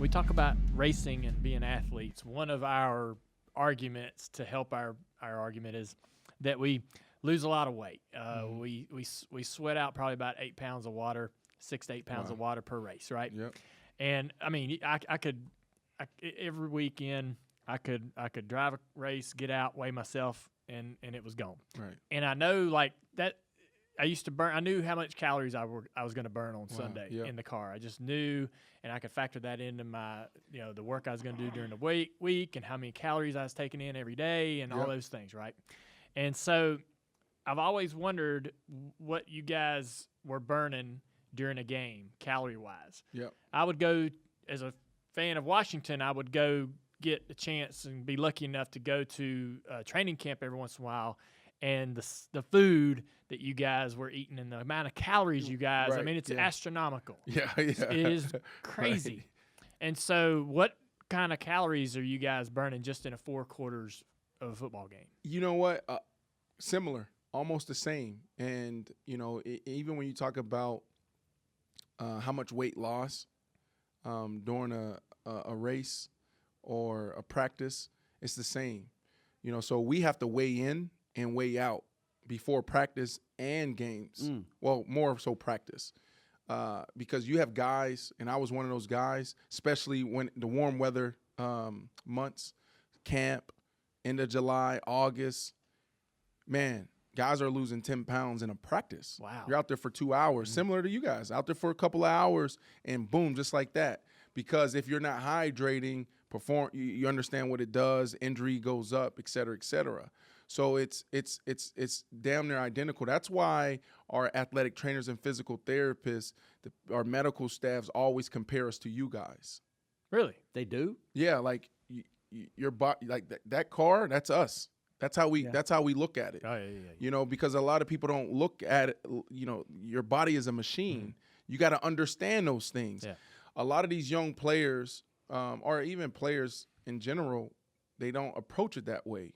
We talk about racing and being athletes. One of our arguments to help our argument is that we lose a lot of weight. We sweat out probably about 8 pounds of water, 6 to 8 pounds of water per race, right? Yep. And I mean, I could every weekend I could drive a race, get out, weigh myself, and it was gone. Right. And I know like that. I used to burn. I knew how much calories I was going to burn on Sunday in the car. I just knew, and I could factor that into my, the work I was going to do during the week, and how many calories I was taking in every day, and all those things, right? And so, I've always wondered what you guys were burning during a game, calorie wise. Yep. I would go as a fan of Washington. I would go get a chance and be lucky enough to go to training camp every once in a while. And the food that you guys were eating and the amount of calories you guys, I mean, it's astronomical. Yeah. It is crazy. Right. And so what kind of calories are you guys burning just in a 4 quarters of a football game? You know what? Similar, almost the same. And, even when you talk about how much weight loss during a race or a practice, it's the same. So we have to weigh in and weigh out before practice and games. Well, more so practice. Because you have guys, and I was one of those guys, especially when the warm weather months, camp, end of July, August, man, guys are losing 10 pounds in a practice. Wow. You're out there for 2 hours, similar to you guys, out there for a couple of hours, and boom, just like that. Because if you're not hydrating, you understand what it does, injury goes up, et cetera, et cetera. So it's damn near identical. That's why our athletic trainers and physical therapists, our medical staffs always compare us to you guys. Really? They do? Yeah, like your body, like that car, that's us. That's how we look at it. Oh, yeah. Because a lot of people don't look at it. Your body is a machine. You got to understand those things. Yeah. A lot of these young players, or even players in general, they don't approach it that way.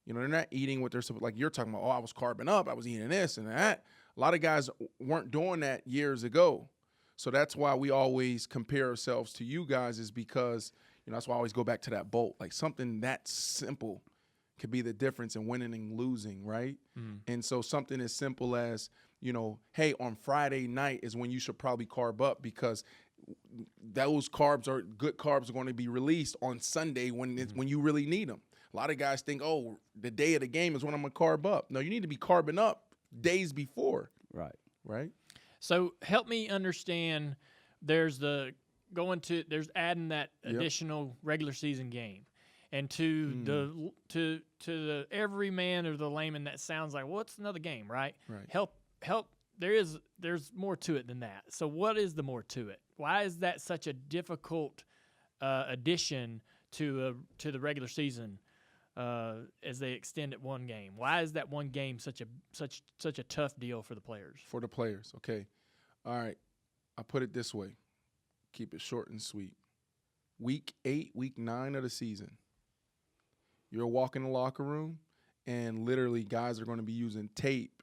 They're not eating what they're supposed, like you're talking about, I was carbing up, I was eating this and that. A lot of guys weren't doing that years ago. So that's why we always compare ourselves to you guys, is because, that's why I always go back to that bolt. Like something that simple could be the difference in winning and losing, right? And so something as simple as, hey, on Friday night is when you should probably carb up, because those good carbs are going to be released on Sunday when you really need them. A lot of guys think, the day of the game is when I'm going to carb up. No, you need to be carbing up days before. Right. So help me understand, there's adding that additional regular season game. And to the every man or the layman, that sounds like, well, it's another game, right? Right. Help. There's more to it than that. So what is the more to it? Why is that such a difficult addition to the regular season as they extend it one game? Why is that one game such a tough deal for the players? For the players, okay. All right. I'll put it this way. Keep it short and sweet. Week 8, week 9 of the season, you're walking the locker room, and literally guys are going to be using tape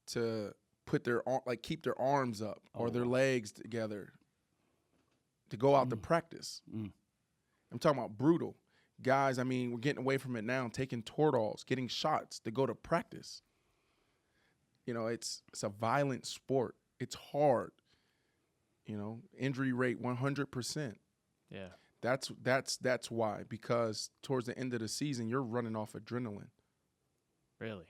to put keep their arms up or their legs together to go out to practice. I'm talking about brutal. Guys, I mean, we're getting away from it now, taking Toradol, getting shots to go to practice. It's a violent sport. It's hard. Injury rate 100%. Yeah. That's why, because towards the end of the season, you're running off adrenaline. Really?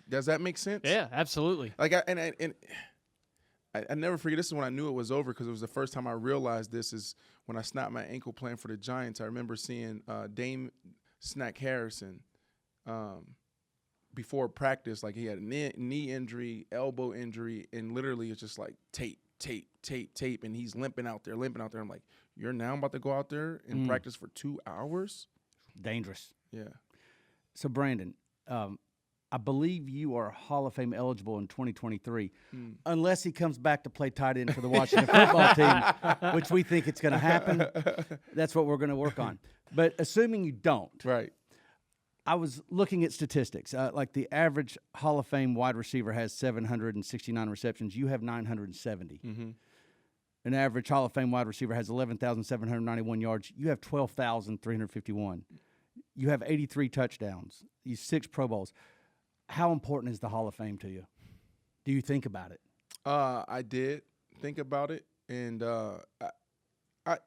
Does that make sense? Yeah, absolutely. Like I never forget. This is when I knew it was over, because it was the first time I realized this, is when I snapped my ankle playing for the Giants. I remember seeing Dame Snack Harrison before practice. Like, he had a knee injury, elbow injury, and literally it's just like tape, and he's limping out there. I'm like, you're now about to go out there and practice for 2 hours? Dangerous. Yeah. So, Brandon, I believe you are Hall of Fame eligible in 2023, unless he comes back to play tight end for the Washington football team, which we think it's going to happen. That's what we're going to work on. But assuming you don't, right? I was looking at statistics. Like the average Hall of Fame wide receiver has 769 receptions. You have 970. an average Hall of Fame wide receiver has 11,791 yards. You have 12,351. You have 83 touchdowns. You 6 Pro Bowls. How important is the Hall of Fame to you? Do you think about it? I did think about it, and I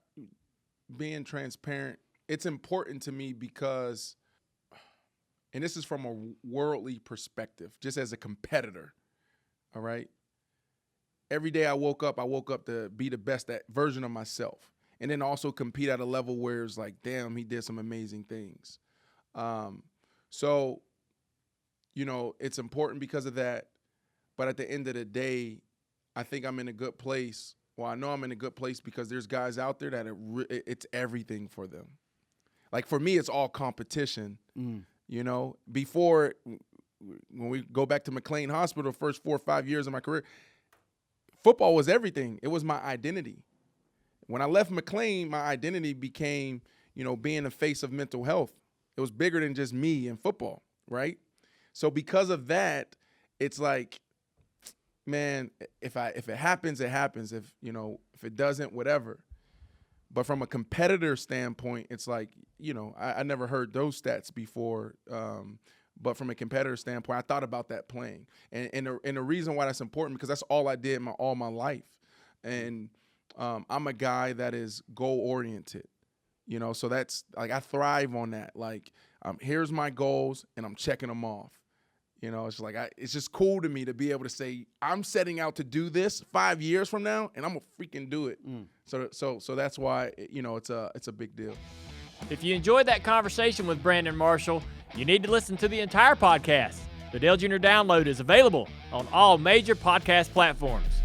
being transparent, it's important to me because, and this is from a worldly perspective, just as a competitor, all right? Every day I woke up to be the best that version of myself, and then also compete at a level where it's like, damn, he did some amazing things. So, you know, it's important because of that. But at the end of the day, I think I'm in a good place. Well, I know I'm in a good place because there's guys out there that it's everything for them. Like for me, it's all competition. You know, before, when we go back to McLean Hospital, first 4 or 5 years of my career, football was everything. It was my identity. When I left McLean, my identity became, you know, being the face of mental health. It was bigger than just me and football, right? So because of that, it's like, man, if it happens, it happens. If it doesn't, whatever. But from a competitor standpoint, it's like, you know, I never heard those stats before. But from a competitor standpoint, I thought about that playing. And the reason why that's important, because that's all I did all my life. And I'm a guy that is goal-oriented, you know, so that's, like, I thrive on that. Like, here's my goals, and I'm checking them off. You know, it's like it's just cool to me to be able to say I'm setting out to do this 5 years from now, and I'm gonna freaking do it. So that's why, you know, it's a big deal. If you enjoyed that conversation with Brandon Marshall, you need to listen to the entire podcast. The Dale Jr. Download is available on all major podcast platforms.